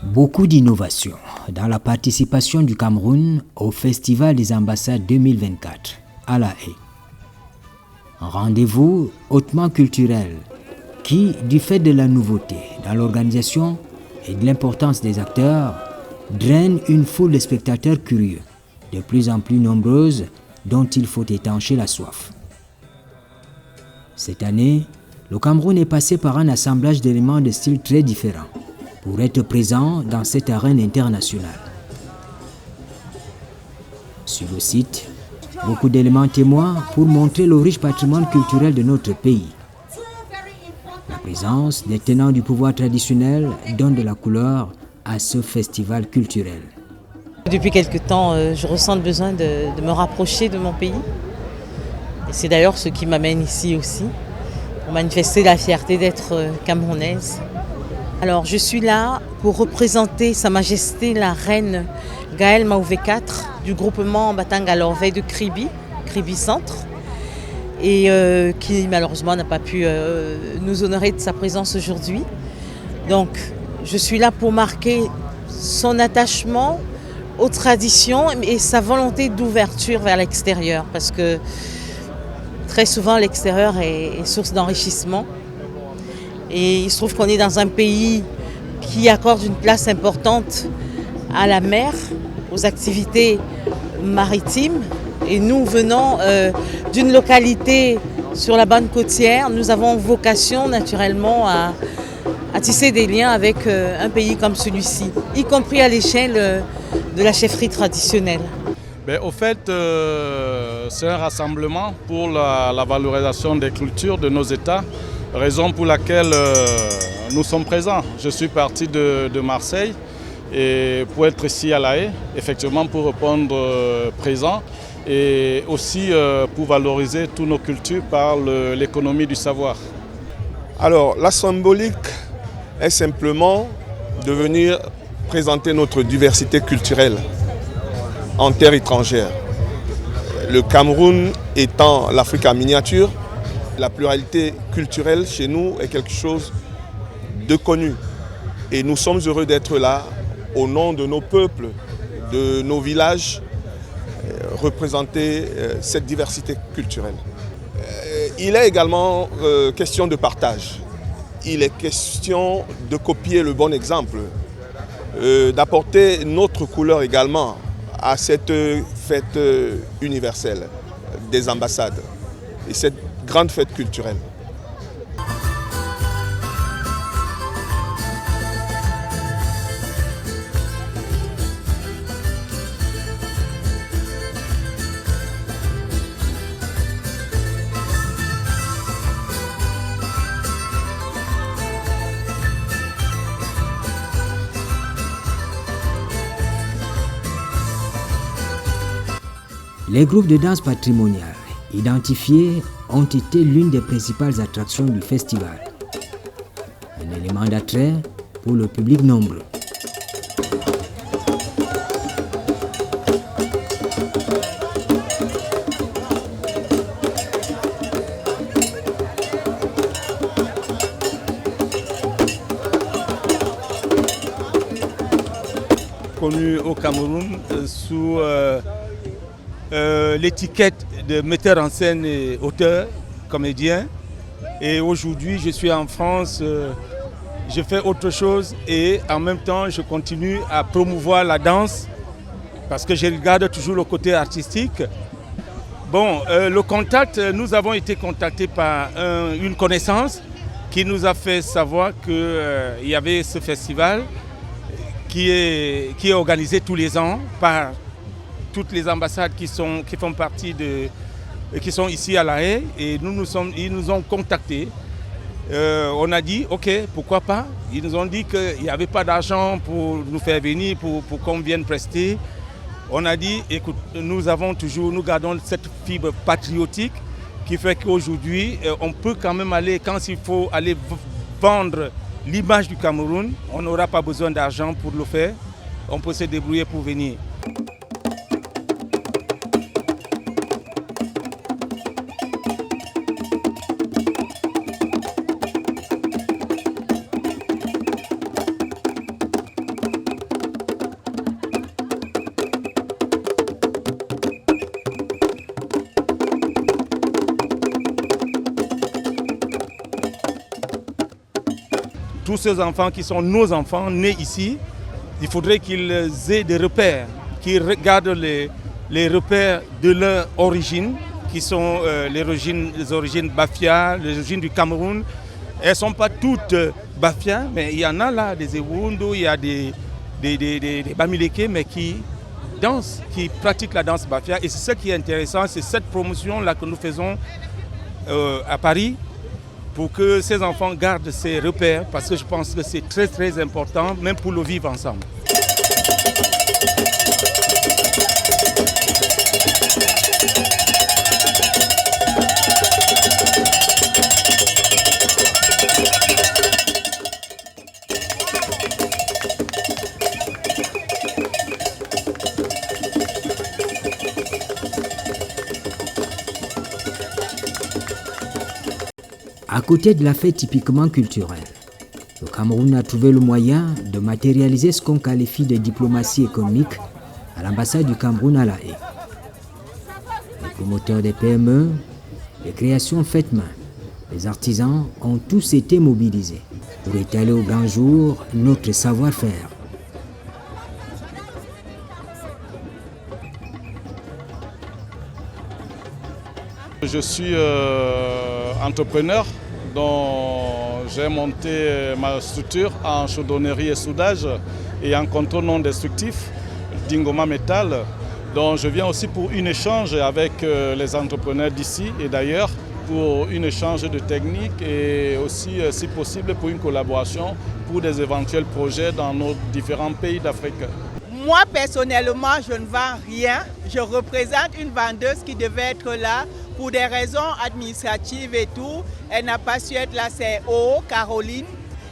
Beaucoup d'innovations dans la participation du Cameroun au Festival des ambassades 2024 à La Haye. Un rendez-vous hautement culturel qui, du fait de la nouveauté dans l'organisation et de l'importance des acteurs, draine une foule de spectateurs curieux, de plus en plus nombreuses, dont il faut étancher la soif. Cette année, le Cameroun est passé par un assemblage d'éléments de styles très différents pour être présent dans cette arène internationale. Sur le site, beaucoup d'éléments témoins pour montrer le riche patrimoine culturel de notre pays. La présence des tenants du pouvoir traditionnel donne de la couleur à ce festival culturel. Depuis quelque temps, je ressens le besoin de me rapprocher de mon pays. Et c'est d'ailleurs ce qui m'amène ici aussi, pour manifester la fierté d'être camerounaise. Alors je suis là pour représenter Sa Majesté la Reine Gaëlle Maouvé IV du groupement Batanga Lorvey de Kribi Centre, et qui malheureusement n'a pas pu nous honorer de sa présence aujourd'hui. Donc je suis là pour marquer son attachement aux traditions et sa volonté d'ouverture vers l'extérieur, parce que très souvent l'extérieur est source d'enrichissement. Et il se trouve qu'on est dans un pays qui accorde une place importante à la mer, aux activités maritimes. Et nous venons d'une localité sur la bande côtière. Nous avons vocation naturellement à tisser des liens avec un pays comme celui-ci, y compris à l'échelle de la chefferie traditionnelle. Au fait, c'est un rassemblement pour la valorisation des cultures de nos États. Raison pour laquelle nous sommes présents. Je suis parti de Marseille et pour être ici à La Haye, effectivement pour répondre présent et aussi pour valoriser toutes nos cultures par l'économie du savoir. Alors la symbolique est simplement de venir présenter notre diversité culturelle en terre étrangère. Le Cameroun étant l'Afrique en miniature, la pluralité culturelle chez nous est quelque chose de connu. Et nous sommes heureux d'être là au nom de nos peuples, de nos villages, représenter cette diversité culturelle. Il est également question de partage. Il est question de copier le bon exemple, d'apporter notre couleur également à cette fête universelle des ambassades et cette grande fête culturelle. Les groupes de danse patrimoniale identifiés ont été l'une des principales attractions du festival. Un élément d'attrait pour le public nombreux. Connu au Cameroun sous l'étiquette de metteur en scène et auteur, comédien. Et aujourd'hui, je suis en France, je fais autre chose et en même temps, je continue à promouvoir la danse parce que je regarde toujours le côté artistique. Bon, le contact, nous avons été contactés par une connaissance qui nous a fait savoir qu'il y avait ce festival qui est organisé tous les ans par toutes les ambassades qui font partie qui sont ici à La Haye, et ils nous ont contactés. On a dit ok, pourquoi pas. Ils nous ont dit qu'il n'y avait pas d'argent pour nous faire venir, pour qu'on vienne prester. On a dit écoute, nous gardons cette fibre patriotique qui fait qu'aujourd'hui, on peut quand même aller, quand il faut aller vendre l'image du Cameroun, on n'aura pas besoin d'argent pour le faire, on peut se débrouiller pour venir. Tous ces enfants qui sont nos enfants, nés ici, il faudrait qu'ils aient des repères, qu'ils regardent les repères de leur origine, qui sont les origines Bafia, les origines du Cameroun. Elles ne sont pas toutes Bafia, mais il y en a là, des Ewundo, il y a des Bamileke, mais qui dansent, qui pratiquent la danse Bafia. Et c'est ce qui est intéressant, c'est cette promotion-là que nous faisons à Paris, pour que ces enfants gardent ces repères, parce que je pense que c'est très très important, même pour le vivre ensemble. À côté de la fête typiquement culturelle, le Cameroun a trouvé le moyen de matérialiser ce qu'on qualifie de diplomatie économique à l'ambassade du Cameroun à La Haye. Les promoteurs des PME, les créations faites main, les artisans ont tous été mobilisés pour étaler au grand jour notre savoir-faire. Je suis entrepreneur, dont j'ai monté ma structure en chaudronnerie et soudage et en contrôle non destructif d'Ingoma Metal. Donc je viens aussi pour un échange avec les entrepreneurs d'ici et d'ailleurs pour un échange de techniques et aussi, si possible, pour une collaboration pour des éventuels projets dans nos différents pays d'Afrique. Moi, personnellement, je ne vends rien. Je représente une vendeuse qui devait être là pour des raisons administratives et tout. Elle n'a pas su être là, c'est Caroline.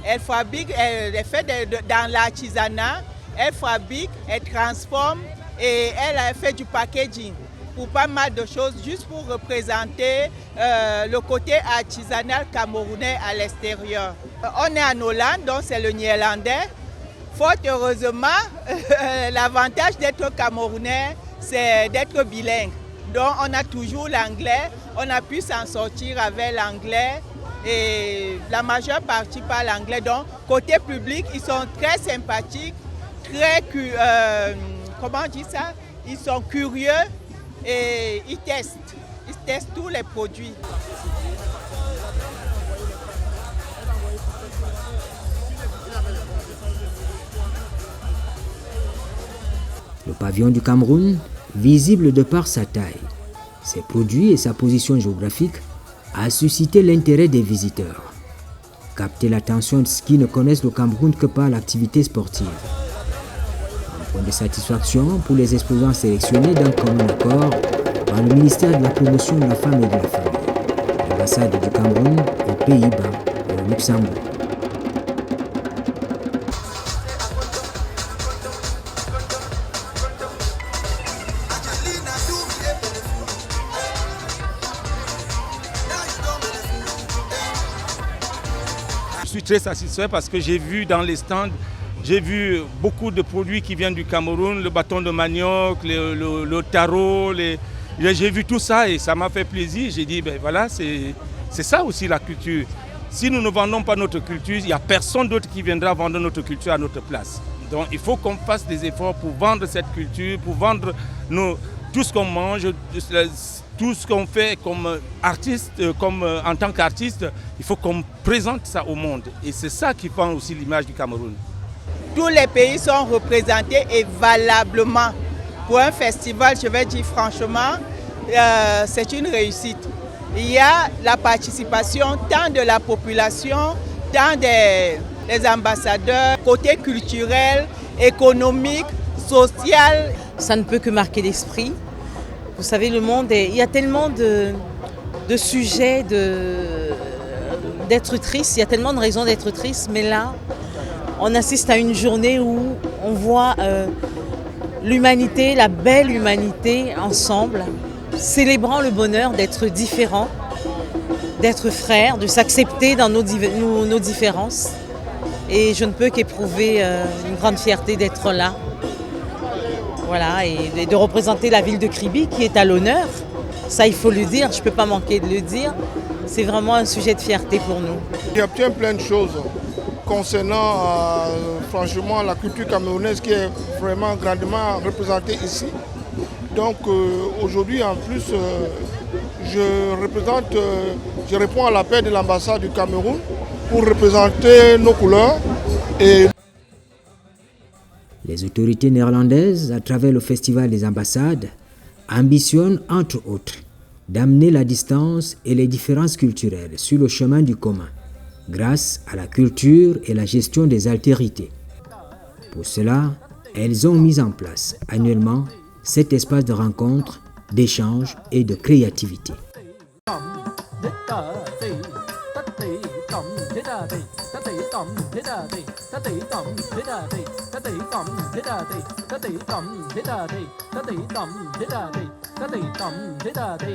Elle fabrique, elle fait dans l'artisanat, elle fabrique, elle transforme et elle a fait du packaging pour pas mal de choses, juste pour représenter le côté artisanal camerounais à l'extérieur. On est en Hollande, donc c'est le néerlandais. Fort heureusement, l'avantage d'être camerounais, c'est d'être bilingue. Donc on a toujours l'anglais, on a pu s'en sortir avec l'anglais et la majeure partie parle anglais. Donc côté public, ils sont très sympathiques, très, comment on dit ça? Ils sont curieux et ils testent tous les produits. Le pavillon du Cameroun, visible de par sa taille, ses produits et sa position géographique, a suscité l'intérêt des visiteurs. Capter l'attention de ceux qui ne connaissent le Cameroun que par l'activité sportive. Un point de satisfaction pour les exposants sélectionnés d'un commun accord par le ministère de la Promotion de la Femme et de la Famille, l'ambassade du Cameroun aux Pays-Bas et au Luxembourg. Je suis très satisfait parce que j'ai vu dans les stands, j'ai vu beaucoup de produits qui viennent du Cameroun, le bâton de manioc, le taro, j'ai vu tout ça et ça m'a fait plaisir. J'ai dit, ben voilà, c'est ça aussi la culture. Si nous ne vendons pas notre culture, il n'y a personne d'autre qui viendra vendre notre culture à notre place. Donc il faut qu'on fasse des efforts pour vendre cette culture, pour vendre tout ce qu'on mange, tout ce qu'on fait comme artiste, en tant qu'artiste, il faut qu'on présente ça au monde. Et c'est ça qui prend aussi l'image du Cameroun. Tous les pays sont représentés et valablement. Pour un festival, je vais dire franchement, c'est une réussite. Il y a la participation tant de la population, tant des ambassadeurs, côté culturel, économique, social. Ça ne peut que marquer l'esprit. Vous savez, le monde, il y a tellement de sujets d'être triste. Il y a tellement de raisons d'être triste, mais là, on assiste à une journée où on voit l'humanité, la belle humanité ensemble, célébrant le bonheur d'être différents, d'être frères, de s'accepter dans nos différences. Et je ne peux qu'éprouver une grande fierté d'être là. Voilà, et de représenter la ville de Kribi qui est à l'honneur. Ça, il faut le dire, je ne peux pas manquer de le dire. C'est vraiment un sujet de fierté pour nous. Il y a plein de choses concernant franchement la culture camerounaise qui est vraiment grandement représentée ici. Donc aujourd'hui en plus je réponds à l'appel de l'ambassade du Cameroun pour représenter nos couleurs. Les autorités néerlandaises, à travers le Festival des ambassades, ambitionnent entre autres d'amener la distance et les différences culturelles sur le chemin du commun, grâce à la culture et la gestion des altérités. Pour cela, elles ont mis en place annuellement cet espace de rencontre, d'échange et de créativité.